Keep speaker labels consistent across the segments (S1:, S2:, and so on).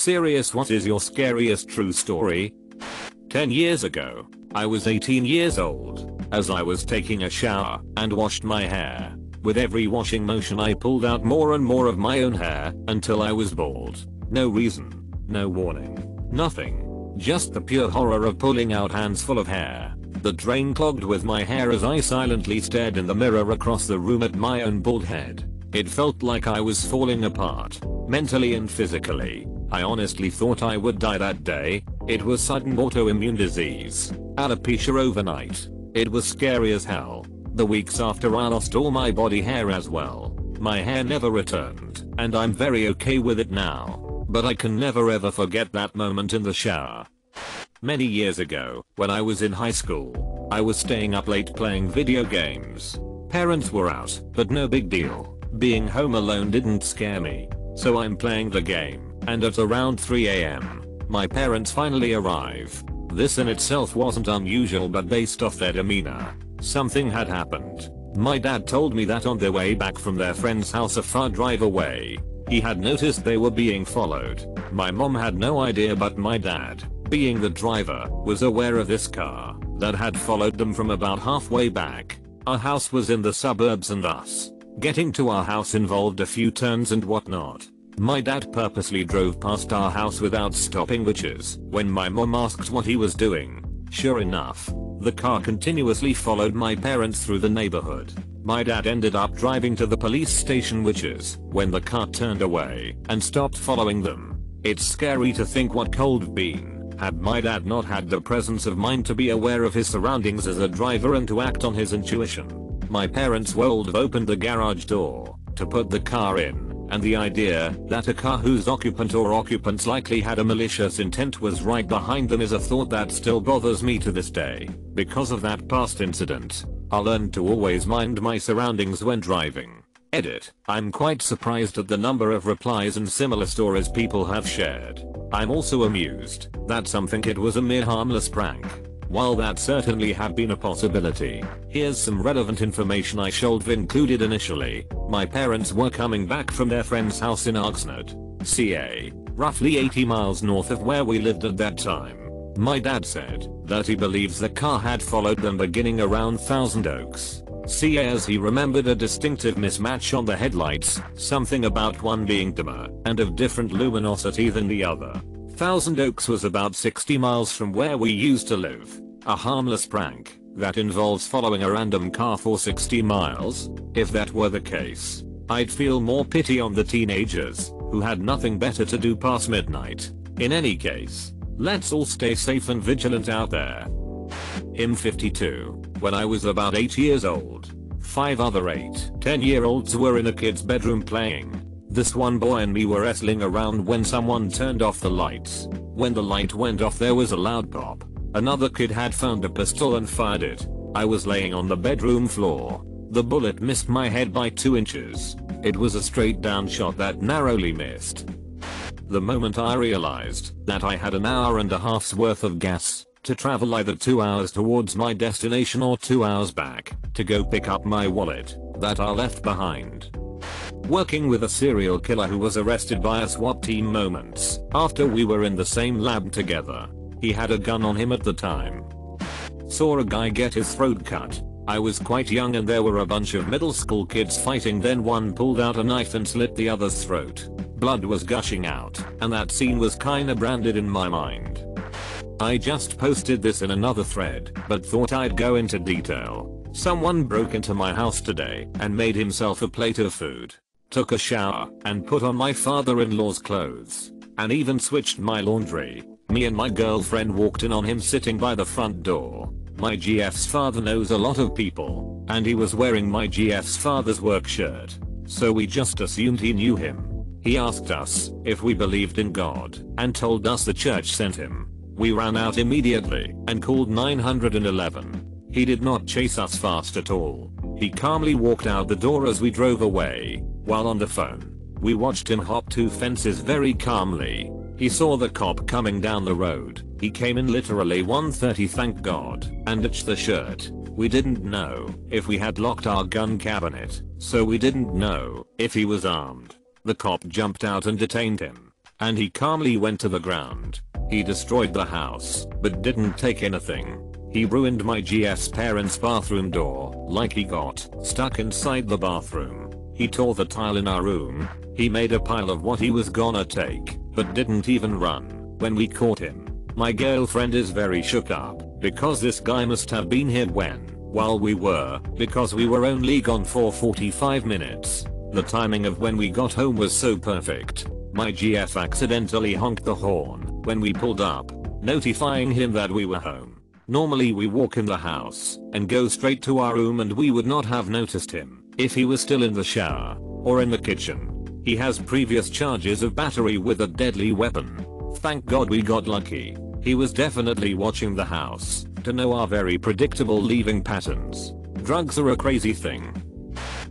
S1: serious, what is your scariest true story? 10 years ago, I was 18 years old, as I was taking a shower and washed my hair. With every washing motion I pulled out more and more of my own hair until I was bald. No reason, no warning, nothing. Just the pure horror of pulling out hands full of hair. The drain clogged with my hair as I silently stared in the mirror across the room at my own bald head. It felt like I was falling apart, mentally and physically. I honestly thought I would die that day. It was sudden autoimmune disease, alopecia overnight. It was scary as hell. The weeks after I lost all my body hair as well. My hair never returned, and I'm very okay with it now. But I can never ever forget that moment in the shower. Many years ago, when I was in high school, I was staying up late playing video games. Parents were out, but no big deal. Being home alone didn't scare me. So I'm playing the game, and at around 3 AM, my parents finally arrive. This in itself wasn't unusual, but based off their demeanor, something had happened. My dad told me that on their way back from their friend's house a far drive away, he had noticed they were being followed. My mom had no idea, but my dad, being the driver, was aware of this car that had followed them from about halfway back. Our house was in the suburbs, and thus getting to our house involved a few turns and whatnot. My dad purposely drove past our house without stopping, which is when my mom asked what he was doing. Sure enough, the car continuously followed my parents through the neighborhood. My dad ended up driving to the police station, which is when the car turned away and stopped following them. It's scary to think what could have been had my dad not had the presence of mind to be aware of his surroundings as a driver and to act on his intuition. My parents would have opened the garage door to put the car in, and the idea that a car whose occupant or occupants likely had a malicious intent was right behind them is a thought that still bothers me to this day. Because of that past incident, I learned to always mind my surroundings when driving. Edit. I'm quite surprised at the number of replies and similar stories people have shared. I'm also amused that some think it was a mere harmless prank. While that certainly had been a possibility, here's some relevant information I should have included initially. My parents were coming back from their friend's house in Oxnard, CA, roughly 80 miles north of where we lived at that time. My dad said that he believes the car had followed them beginning around Thousand Oaks, CA, as he remembered a distinctive mismatch on the headlights, something about one being dimmer and of different luminosity than the other. Thousand Oaks was about 60 miles from where we used to live. A harmless prank that involves following a random car for 60 miles? If that were the case, I'd feel more pity on the teenagers who had nothing better to do past midnight. In any case, let's all stay safe and vigilant out there. I'm 52. When I was about 8 years old, 5 other 10-year-olds were in a kid's bedroom playing. This one boy and me were wrestling around when someone turned off the lights. When the light went off, there was a loud pop. Another kid had found a pistol and fired it. I was laying on the bedroom floor. The bullet missed my head by 2 inches. It was a straight down shot that narrowly missed. The moment I realized that I had an hour and a half's worth of gas to travel, either 2 hours towards my destination or 2 hours back to go pick up my wallet that I left behind. Working with a serial killer who was arrested by a SWAT team moments after we were in the same lab together. He had a gun on him at the time. Saw a guy get his throat cut. I was quite young and there were a bunch of middle school kids fighting, then one pulled out a knife and slit the other's throat. Blood was gushing out, and that scene was kinda branded in my mind. I just posted this in another thread, but thought I'd go into detail. Someone broke into my house today and made himself a plate of food. Took a shower and put on my father-in-law's clothes, and even switched my laundry. Me and my girlfriend walked in on him sitting by the front door. My GF's father knows a lot of people, and he was wearing my GF's father's work shirt, so we just assumed he knew him. He asked us if we believed in God and told us the church sent him. We ran out immediately and called 911. He did not chase us fast at all. He calmly walked out the door as we drove away. While on the phone, we watched him hop 2 fences very calmly. He saw the cop coming down the road. He came in literally 1:30, thank God, and ditched the shirt. We didn't know if we had locked our gun cabinet, so we didn't know if he was armed. The cop jumped out and detained him. and he calmly went to the ground. He destroyed the house, but didn't take anything. He ruined my GF's parents' bathroom door, like he got stuck inside the bathroom. He tore the tile in our room. He made a pile of what he was gonna take, but didn't even run when we caught him. My girlfriend is very shook up, because this guy must have been here while we were, because we were only gone for 45 minutes. The timing of when we got home was so perfect. My GF accidentally honked the horn when we pulled up, notifying him that we were home. Normally we walk in the house and go straight to our room, and we would not have noticed him if he was still in the shower or in the kitchen. He has previous charges of battery with a deadly weapon. Thank God we got lucky. He was definitely watching the house to know our very predictable leaving patterns. Drugs are a crazy thing.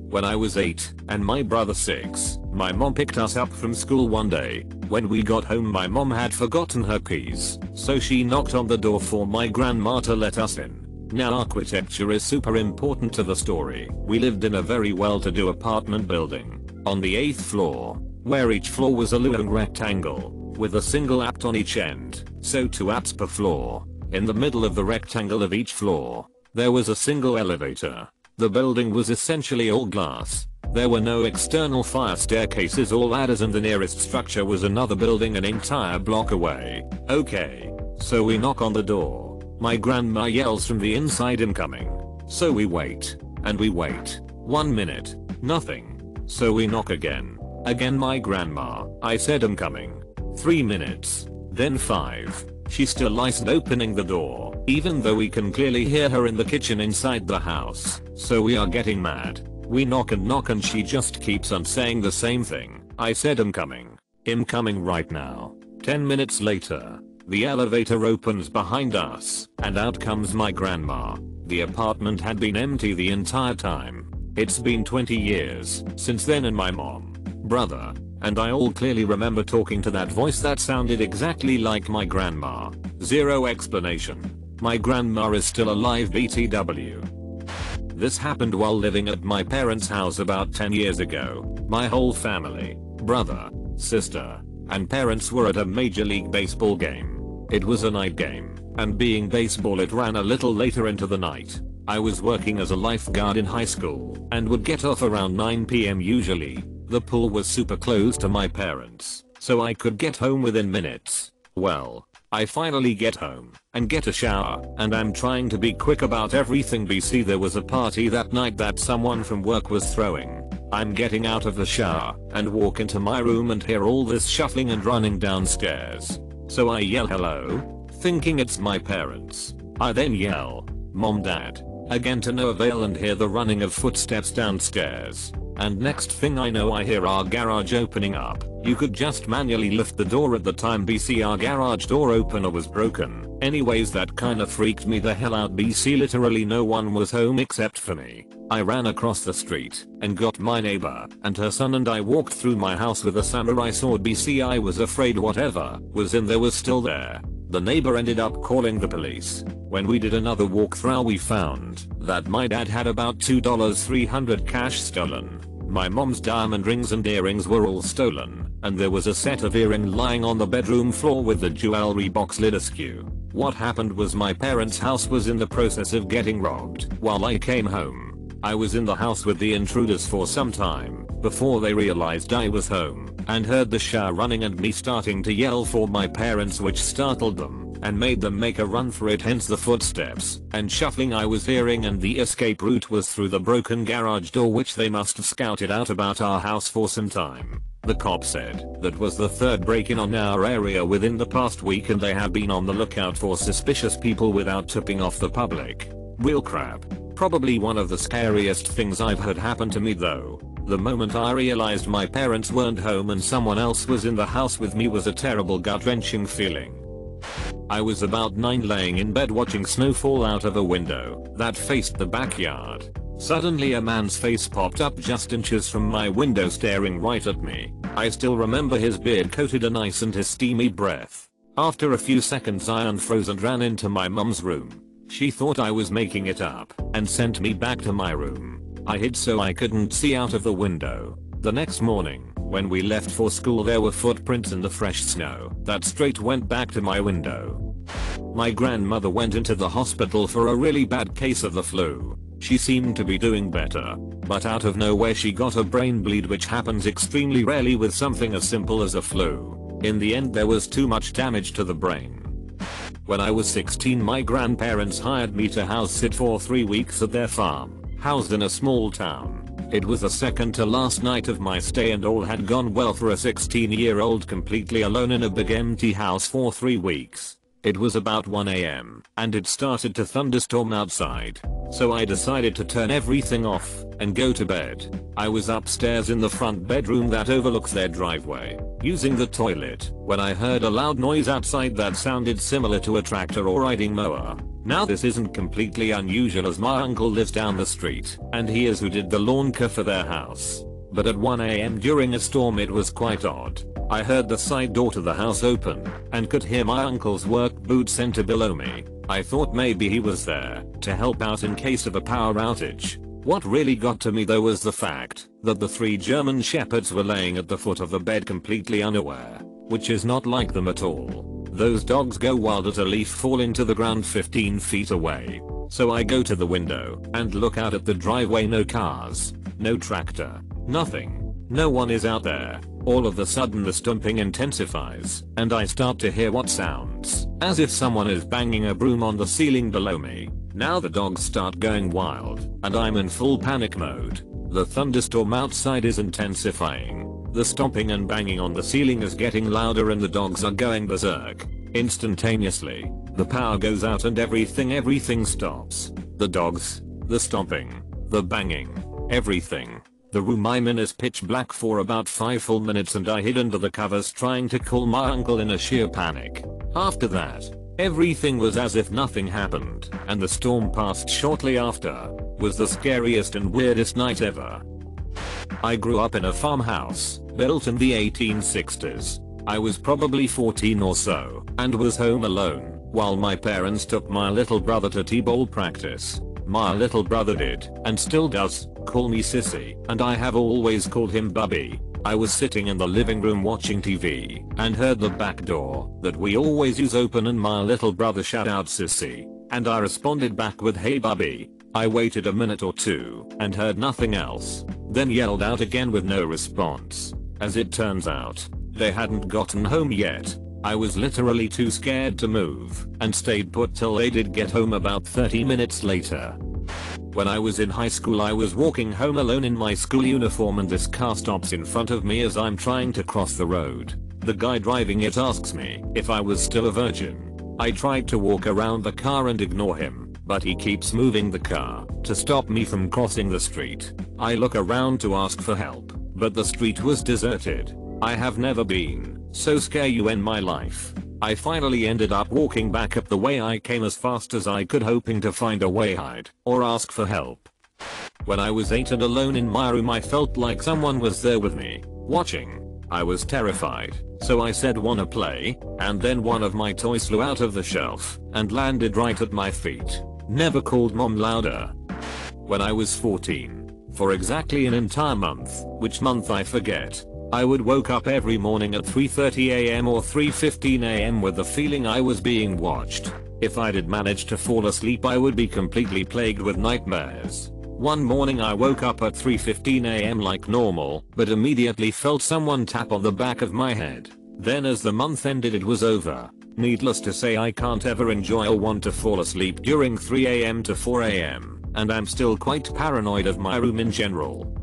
S1: When I was 8 and my brother 6, my mom picked us up from school one day. When we got home, my mom had forgotten her keys, so she knocked on the door for my grandma to let us in. Now architecture is super important to the story. We lived in a very well-to-do apartment building on the 8th floor, where each floor was a long rectangle with a single apt on each end, so 2 apts per floor. In the middle of the rectangle of each floor, there was a single elevator. The building was essentially all glass. There were no external fire staircases or ladders, and the nearest structure was another building an entire block away. Okay, so we knock on the door. My grandma yells from the inside, "Incoming." So we wait, and we wait. 1 minute, nothing. So we knock again. Again, my grandma, I said, "I'm coming." 3 minutes, then 5. She still isn't opening the door, even though we can clearly hear her in the kitchen inside the house. So we are getting mad. We knock and she just keeps on saying the same thing. I said, "I'm coming. I'm coming right now." 10 minutes later, the elevator opens behind us, and out comes my grandma. The apartment had been empty the entire time. It's been 20 years since then, and my mom, brother, and I all clearly remember talking to that voice that sounded exactly like my grandma. Zero explanation. My grandma is still alive, BTW. This happened while living at my parents' house about 10 years ago. My whole family, brother, sister, and parents were at a Major League Baseball game. It was a night game, and being baseball, it ran a little later into the night. I was working as a lifeguard in high school and would get off around 9 PM usually. The pool was super close to my parents, so I could get home within minutes. Well, I finally get home and get a shower, and I'm trying to be quick about everything. BC, there was a party that night that someone from work was throwing. I'm getting out of the shower and walk into my room and hear all this shuffling and running downstairs. So I yell hello, thinking it's my parents. I then yell, "Mom, Dad," again to no avail, and hear the running of footsteps downstairs. And next thing I know, I hear our garage opening up. You could just manually lift the door at the time. BC, our garage door opener was broken. Anyways, that kinda freaked me the hell out. BC, literally no one was home except for me. I ran across the street and got my neighbor and her son, and I walked through my house with a samurai sword. BC, I was afraid whatever was in there was still there. The neighbor ended up calling the police. When we did another walkthrough, we found that my dad had about $2,300 cash stolen. My mom's diamond rings and earrings were all stolen, and there was a set of earrings lying on the bedroom floor with the jewelry box lid askew. What happened was my parents' house was in the process of getting robbed while I came home. I was in the house with the intruders for some time before they realized I was home, and heard the shower running and me starting to yell for my parents, which startled them and made them make a run for it, hence the footsteps and shuffling I was hearing, and the escape route was through the broken garage door, which they must have scouted out about our house for some time. The cop said that was the 3rd break-in on our area within the past week, and they have been on the lookout for suspicious people without tipping off the public. Real crap. Probably one of the scariest things I've heard happen to me though. The moment I realized my parents weren't home and someone else was in the house with me was a terrible gut-wrenching feeling. I was about 9, laying in bed watching snow fall out of a window that faced the backyard. Suddenly a man's face popped up just inches from my window, staring right at me. I still remember his beard coated in ice and his steamy breath. After a few seconds I unfroze and ran into my mum's room. She thought I was making it up and sent me back to my room. I hid so I couldn't see out of the window. The next morning, When we left for school there were footprints in the fresh snow that straight went back to my window. My grandmother went into the hospital for a really bad case of the flu. She seemed to be doing better, but out of nowhere she got a brain bleed, which happens extremely rarely with something as simple as a flu. In the end there was too much damage to the brain. When I was 16 my grandparents hired me to house sit for 3 weeks at their farm, housed in a small town. It was the second to last night of my stay and all had gone well for a 16-year-old completely alone in a big empty house for 3 weeks. It was about 1 AM and it started to thunderstorm outside, so I decided to turn everything off and go to bed. I was upstairs in the front bedroom that overlooks their driveway, using the toilet, when I heard a loud noise outside that sounded similar to a tractor or riding mower. Now this isn't completely unusual as my uncle lives down the street and he is who did the lawn care for their house. But at 1 AM during a storm it was quite odd. I heard the side door to the house open and could hear my uncle's work boots enter below me. I thought maybe he was there to help out in case of a power outage. What really got to me though was the fact that the 3 German shepherds were laying at the foot of the bed completely unaware, which is not like them at all. Those dogs go wild at a leaf falling to the ground 15 feet away. So I go to the window and look out at the driveway. No cars, no tractor, nothing. No one is out there. All of a sudden the stomping intensifies and I start to hear what sounds as if someone is banging a broom on the ceiling below me. Now the dogs start going wild and I'm in full panic mode. The thunderstorm outside is intensifying. The stomping and banging on the ceiling is getting louder and the dogs are going berserk. Instantaneously, the power goes out and everything stops. The dogs, the stomping, the banging, everything. The room I'm in is pitch black for about 5 full minutes and I hid under the covers trying to call my uncle in a sheer panic. After that, everything was as if nothing happened and the storm passed shortly after. Was the scariest and weirdest night ever. I grew up in a farmhouse built in the 1860s. I was probably 14 or so and was home alone while my parents took my little brother to t-ball practice. My little brother did, and still does, call me Sissy, and I have always called him Bubby. I was sitting in the living room watching TV and heard the back door that we always use open and my little brother shout out Sissy, and I responded back with hey Bubby. I waited a minute or two and heard nothing else, then yelled out again with no response. As it turns out, they hadn't gotten home yet. I was literally too scared to move and stayed put till they did get home about 30 minutes later. When I was in high school I was walking home alone in my school uniform and this car stops in front of me as I'm trying to cross the road. The guy driving it asks me if I was still a virgin. I tried to walk around the car and ignore him, but he keeps moving the car to stop me from crossing the street. I look around to ask for help, but the street was deserted. I have never been so scared in my life. I finally ended up walking back up the way I came as fast as I could, hoping to find a way hide or ask for help. When I was 8 and alone in my room I felt like someone was there with me, watching. I was terrified, so I said wanna play, and then one of my toys flew out of the shelf and landed right at my feet. Never called mom louder. When I was 14, for exactly an entire month, which month I forget, I would woke up every morning at 3:30 AM or 3:15 AM with the feeling I was being watched. If I did manage to fall asleep I would be completely plagued with nightmares. One morning I woke up at 3:15 AM like normal, but immediately felt someone tap on the back of my head. Then as the month ended it was over. Needless to say I can't ever enjoy or want to fall asleep during 3 AM to 4 AM, and I'm still quite paranoid of my room in general.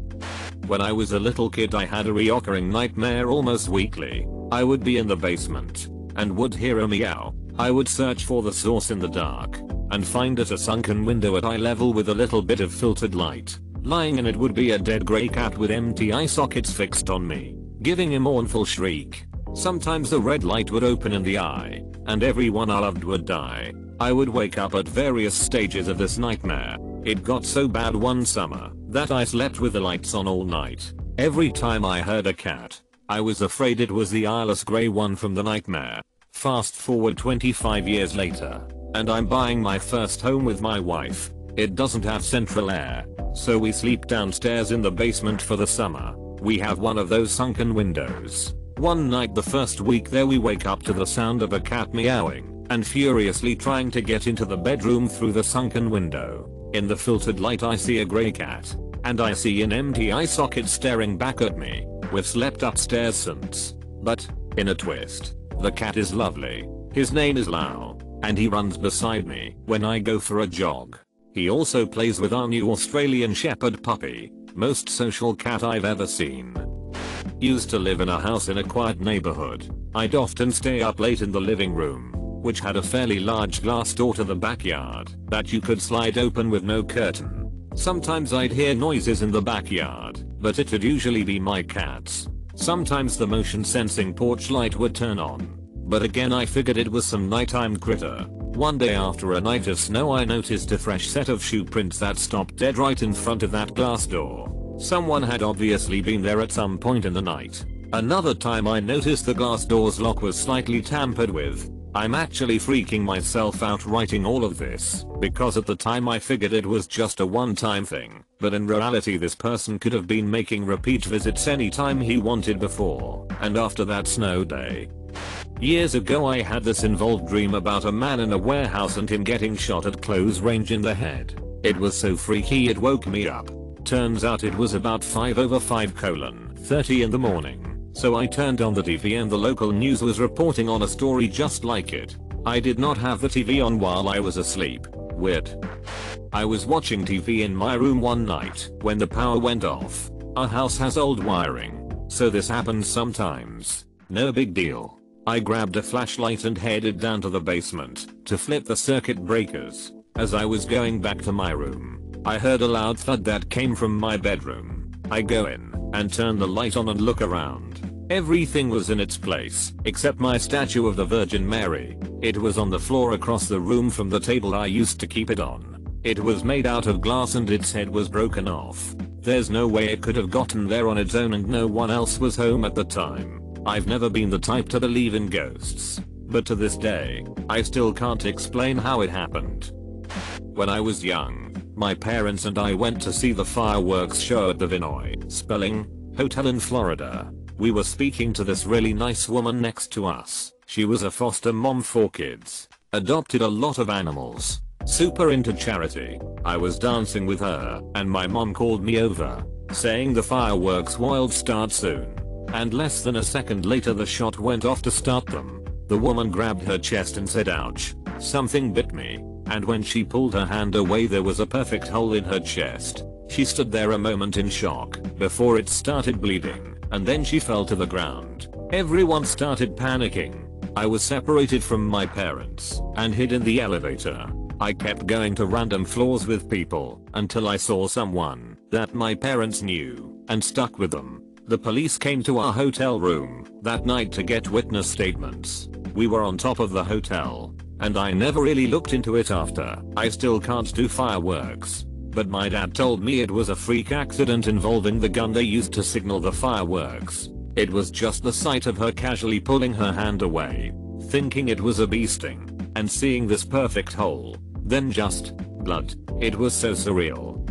S1: When I was a little kid I had a recurring nightmare almost weekly. I would be in the basement and would hear a meow. I would search for the source in the dark and find it a sunken window at eye level with a little bit of filtered light. Lying in it would be a dead grey cat with empty eye sockets fixed on me, giving a mournful shriek. Sometimes the red light would open in the eye and everyone I loved would die. I would wake up at various stages of this nightmare. It got so bad one summer that I slept with the lights on all night. Every time I heard a cat, I was afraid it was the eyeless grey one from the nightmare. Fast forward 25 years later, and I'm buying my first home with my wife. It doesn't have central air, so we sleep downstairs in the basement for the summer. We have one of those sunken windows. One night the first week there we wake up to the sound of a cat meowing and furiously trying to get into the bedroom through the sunken window. In the filtered light I see a grey cat. And I see an empty eye socket staring back at me. We've slept upstairs since. But, in a twist, the cat is lovely. His name is Lau. And he runs beside me when I go for a jog. He also plays with our new Australian Shepherd puppy. Most social cat I've ever seen. Used to live in a house in a quiet neighborhood. I'd often stay up late in the living room, which had a fairly large glass door to the backyard that you could slide open with no curtain. Sometimes I'd hear noises in the backyard, but it'd usually be my cats. Sometimes the motion sensing porch light would turn on. But again I figured it was some nighttime critter. One day after a night of snow I noticed a fresh set of shoe prints that stopped dead right in front of that glass door. Someone had obviously been there at some point in the night. Another time I noticed the glass door's lock was slightly tampered with. I'm actually freaking myself out writing all of this, because at the time I figured it was just a one-time thing, but in reality this person could have been making repeat visits anytime he wanted before and after that snow day. Years ago I had this involved dream about a man in a warehouse and him getting shot at close range in the head. It was so freaky it woke me up. Turns out it was about 5:05:30 in the morning. So I turned on the TV and the local news was reporting on a story just like it. I did not have the TV on while I was asleep. Weird. I was watching TV in my room one night when the power went off. Our house has old wiring, so this happens sometimes. No big deal. I grabbed a flashlight and headed down to the basement to flip the circuit breakers. As I was going back to my room, I heard a loud thud that came from my bedroom. I go in and turn the light on and look around. Everything was in its place, except my statue of the Virgin Mary. It was on the floor across the room from the table I used to keep it on. It was made out of glass and its head was broken off. There's no way it could have gotten there on its own and no one else was home at the time. I've never been the type to believe in ghosts, but to this day, I still can't explain how it happened. When I was young, my parents and I went to see the fireworks show at the Vinoy Spelling Hotel in Florida. We were speaking to this really nice woman next to us. She was a foster mom for kids, adopted a lot of animals, super into charity. I was dancing with her and my mom called me over, saying the fireworks will start soon. And less than a second later the shot went off to start them. The woman grabbed her chest and said ouch, something bit me. And when she pulled her hand away there was a perfect hole in her chest. She stood there a moment in shock before it started bleeding, and then she fell to the ground. Everyone started panicking. I was separated from my parents and hid in the elevator. I kept going to random floors with people until I saw someone that my parents knew and stuck with them. The police came to our hotel room that night to get witness statements. We were on top of the hotel, and I never really looked into it after. I still can't do fireworks. But my dad told me it was a freak accident involving the gun they used to signal the fireworks. It was just the sight of her casually pulling her hand away, thinking it was a bee sting, and seeing this perfect hole. Then just blood. It was so surreal.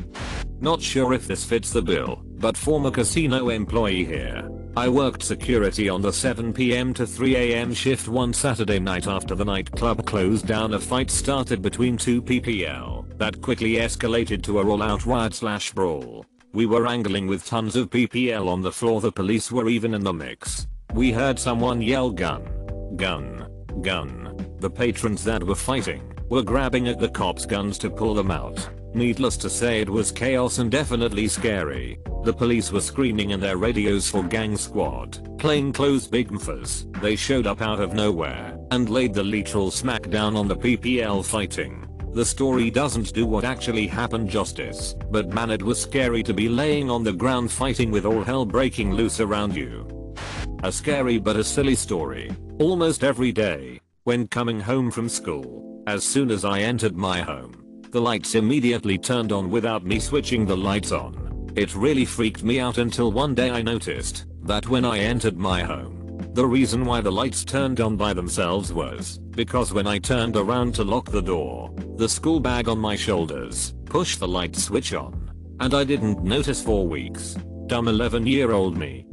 S1: Not sure if this fits the bill, but former casino employee here. I worked security on the 7 PM to 3 AM shift one Saturday night after the nightclub closed down. A fight started between two PPL that quickly escalated to a all-out riot/brawl. We were angling with tons of PPL on the floor. The police were even in the mix. We heard someone yell gun, gun, gun. The patrons that were fighting were grabbing at the cops' guns to pull them out. Needless to say it was chaos and definitely scary. The police were screaming in their radios for gang squad, plainclothes big mfas. They showed up out of nowhere and laid the literal smackdown on the PPL fighting. The story doesn't do what actually happened justice, but man it was scary to be laying on the ground fighting with all hell breaking loose around you. A scary but a silly story. Almost every day, when coming home from school, as soon as I entered my home, the lights immediately turned on without me switching the lights on. It really freaked me out until one day I noticed that when I entered my home, the reason why the lights turned on by themselves was because when I turned around to lock the door, the school bag on my shoulders pushed the light switch on, and I didn't notice for weeks. dumb 11-year-old me.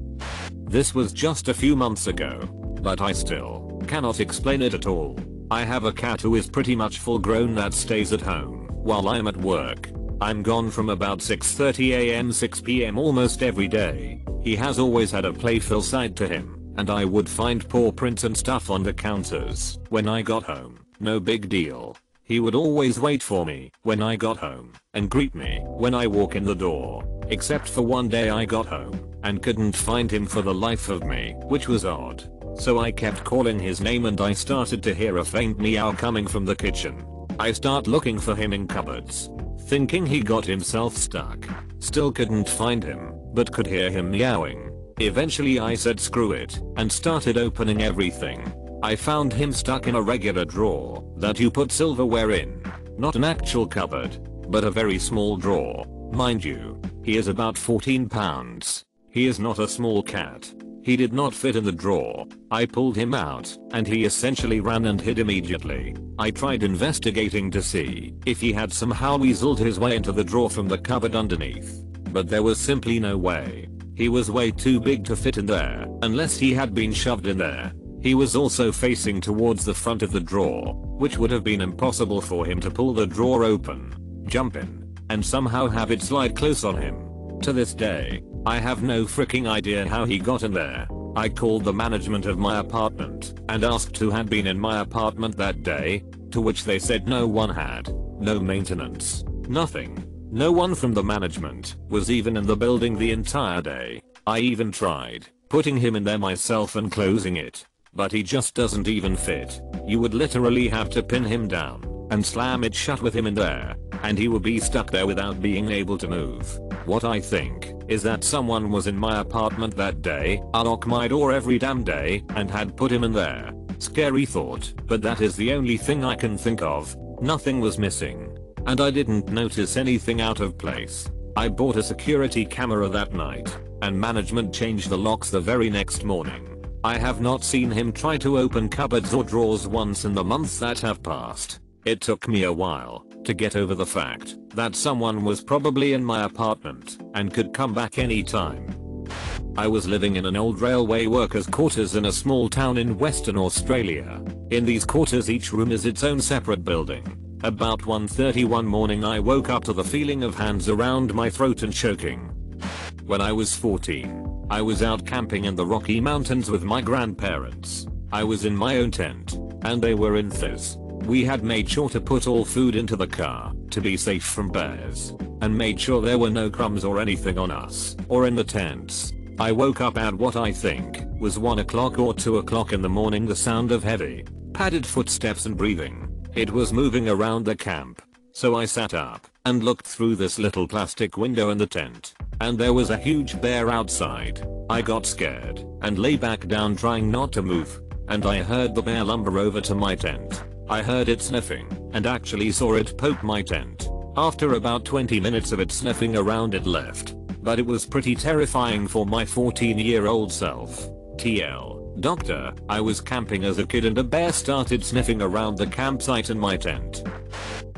S1: This was just a few months ago, but I still cannot explain it at all. I have a cat who is pretty much full grown that stays at home while I'm at work. I'm gone from about 6:30 am 6 pm almost every day. He has always had a playful side to him, and I would find paw prints and stuff on the counters when I got home. No big deal. He would always wait for me when I got home and greet me when I walk in the door. Except for one day I got home and couldn't find him for the life of me, which was odd. So I kept calling his name and I started to hear a faint meow coming from the kitchen. I start looking for him in cupboards, thinking he got himself stuck. Still couldn't find him, but could hear him meowing. Eventually I said screw it and started opening everything. I found him stuck in a regular drawer that you put silverware in. Not an actual cupboard, but a very small drawer. Mind you, he is about 14 pounds. He is not a small cat. He did not fit in the drawer. I pulled him out, and he essentially ran and hid immediately. I tried investigating to see if he had somehow weaseled his way into the drawer from the cupboard underneath, but there was simply no way. He was way too big to fit in there, unless he had been shoved in there. He was also facing towards the front of the drawer, which would have been impossible for him to pull the drawer open, jump in, and somehow have it slide close on him. To this day, I have no freaking idea how he got in there. I called the management of my apartment and asked who had been in my apartment that day, to which they said no one had. No maintenance. Nothing. No one from the management was even in the building the entire day. I even tried putting him in there myself and closing it, but he just doesn't even fit. You would literally have to pin him down and slam it shut with him in there, and he would be stuck there without being able to move. What I think is that someone was in my apartment that day, unlocked my door every damn day, and had put him in there. Scary thought, but that is the only thing I can think of. Nothing was missing, and I didn't notice anything out of place. I bought a security camera that night, and management changed the locks the very next morning. I have not seen him try to open cupboards or drawers once in the months that have passed. It took me a while to get over the fact that someone was probably in my apartment and could come back anytime. I was living in an old railway workers' quarters in a small town in Western Australia. In these quarters each room is its own separate building. About 1:30 one morning I woke up to the feeling of hands around my throat and choking. When I was 14, I was out camping in the Rocky Mountains with my grandparents. I was in my own tent, and they were in theirs. We had made sure to put all food into the car to be safe from bears, and made sure there were no crumbs or anything on us or in the tents. I woke up at what I think was 1 o'clock or 2 o'clock in the morning. The sound of heavy, padded footsteps and breathing. It was moving around the camp. So I sat up and looked through this little plastic window in the tent, and there was a huge bear outside. I got scared and lay back down trying not to move, and I heard the bear lumber over to my tent. I heard it sniffing and actually saw it poke my tent. After about 20 minutes of it sniffing around it left, but it was pretty terrifying for my 14-year-old self. TL. Doctor, I was camping as a kid and a bear started sniffing around the campsite and my tent.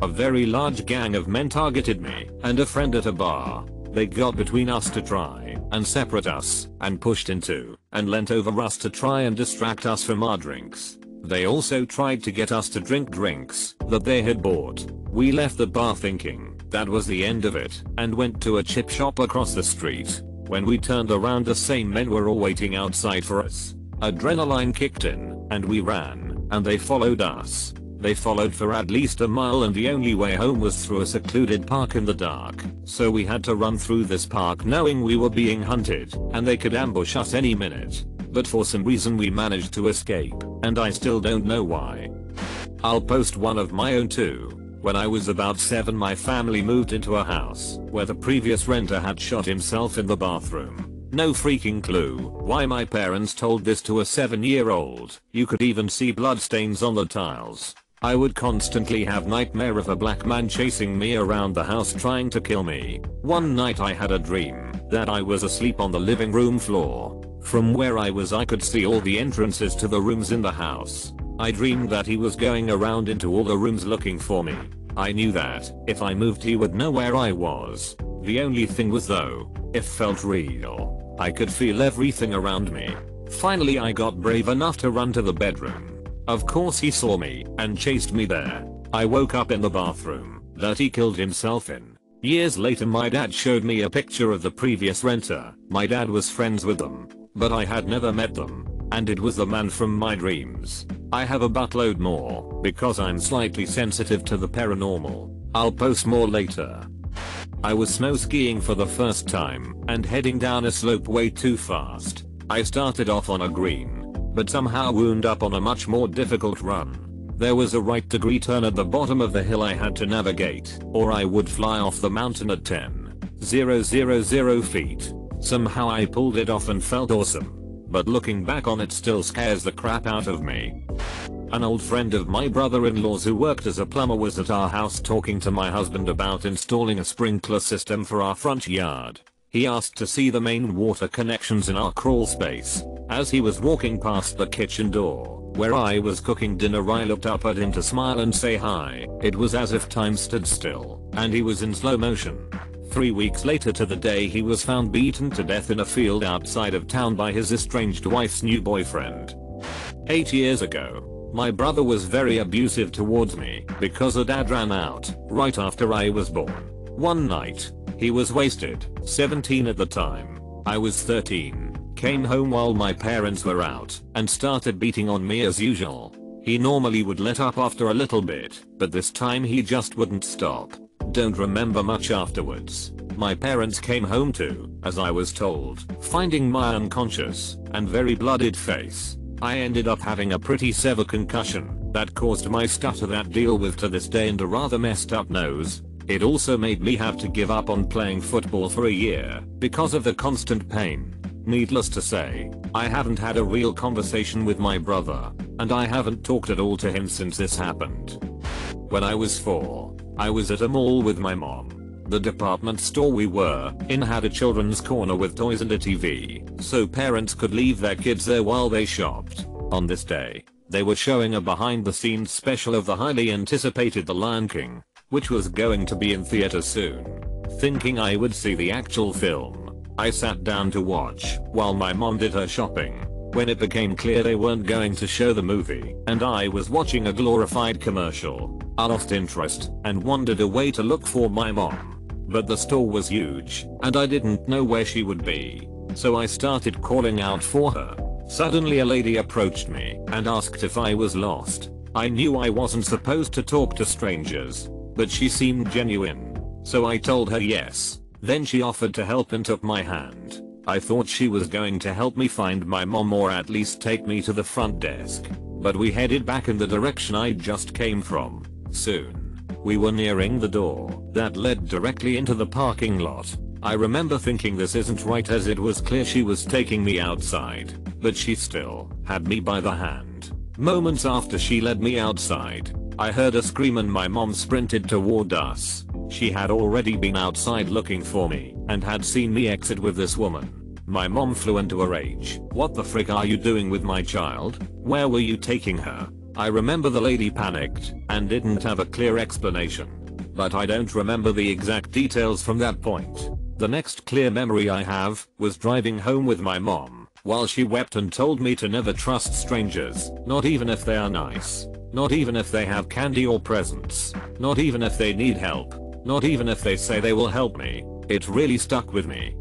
S1: A very large gang of men targeted me and a friend at a bar. They got between us to try and separate us and pushed into and leant over us to try and distract us from our drinks. They also tried to get us to drink drinks that they had bought. We left the bar thinking that was the end of it and went to a chip shop across the street. When we turned around, the same men were all waiting outside for us. Adrenaline kicked in and we ran, and they followed us. They followed for at least a mile, and the only way home was through a secluded park in the dark. So we had to run through this park knowing we were being hunted and they could ambush us any minute. But for some reason we managed to escape, and I still don't know why. I'll post one of my own too. When I was about 7, my family moved into a house where the previous renter had shot himself in the bathroom. No freaking clue why my parents told this to a 7-year-old. You could even see bloodstains on the tiles. I would constantly have nightmare of a black man chasing me around the house trying to kill me. One night I had a dream that I was asleep on the living room floor. From where I was I could see all the entrances to the rooms in the house. I dreamed that he was going around into all the rooms looking for me. I knew that if I moved he would know where I was. The only thing was though, It felt real. I could feel everything around me. Finally I got brave enough to run to the bedroom. Of course he saw me and chased me there. I woke up in the bathroom that he killed himself in. Years later my dad showed me a picture of the previous renter. My dad was friends with them, but I had never met them. And it was the man from my dreams. I have a buttload more because I'm slightly sensitive to the paranormal. I'll post more later. I was snow skiing for the first time and heading down a slope way too fast. I started off on a green, but somehow wound up on a much more difficult run. There was a right degree turn at the bottom of the hill I had to navigate, or I would fly off the mountain at 10,000 feet. Somehow I pulled it off and felt awesome. But looking back on it still scares the crap out of me. An old friend of my brother-in-law's who worked as a plumber was at our house talking to my husband about installing a sprinkler system for our front yard. He asked to see the main water connections in our crawl space. As he was walking past the kitchen door, where I was cooking dinner, I looked up at him to smile and say hi. It was as if time stood still, and he was in slow motion. 3 weeks later to the day he was found beaten to death in a field outside of town by his estranged wife's new boyfriend. 8 years ago, my brother was very abusive towards me because a dad ran out right after I was born. One night, he was wasted, 17 at the time. I was 13. Came home while my parents were out and started beating on me as usual. He normally would let up after a little bit, but this time he just wouldn't stop. Don't remember much afterwards. My parents came home too, as I was told, finding my unconscious and very bloodied face. I ended up having a pretty severe concussion that caused my stutter that I deal with to this day and a rather messed up nose. It also made me have to give up on playing football for a year because of the constant pain. Needless to say, I haven't had a real conversation with my brother, and I haven't talked at all to him since this happened. When I was 4, I was at a mall with my mom. The department store we were in had a children's corner with toys and a TV, so parents could leave their kids there while they shopped. On this day, they were showing a behind-the-scenes special of the highly anticipated The Lion King, which was going to be in theaters soon. Thinking I would see the actual film, I sat down to watch while my mom did her shopping. When it became clear they weren't going to show the movie and I was watching a glorified commercial, I lost interest and wandered away to look for my mom. But the store was huge and I didn't know where she would be, so I started calling out for her. Suddenly a lady approached me and asked if I was lost. I knew I wasn't supposed to talk to strangers, but she seemed genuine, so I told her yes. Then she offered to help and took my hand. I thought she was going to help me find my mom or at least take me to the front desk, but we headed back in the direction I just came from. Soon, we were nearing the door that led directly into the parking lot. I remember thinking this isn't right as it was clear she was taking me outside, but she still had me by the hand. Moments after she led me outside, I heard a scream and my mom sprinted toward us. She had already been outside looking for me and had seen me exit with this woman. My mom flew into a rage. "What the frick are you doing with my child? Where were you taking her?" I remember the lady panicked and didn't have a clear explanation, but I don't remember the exact details from that point. The next clear memory I have was driving home with my mom while she wept and told me to never trust strangers, not even if they are nice, not even if they have candy or presents, not even if they need help, not even if they say they will help me. It really stuck with me.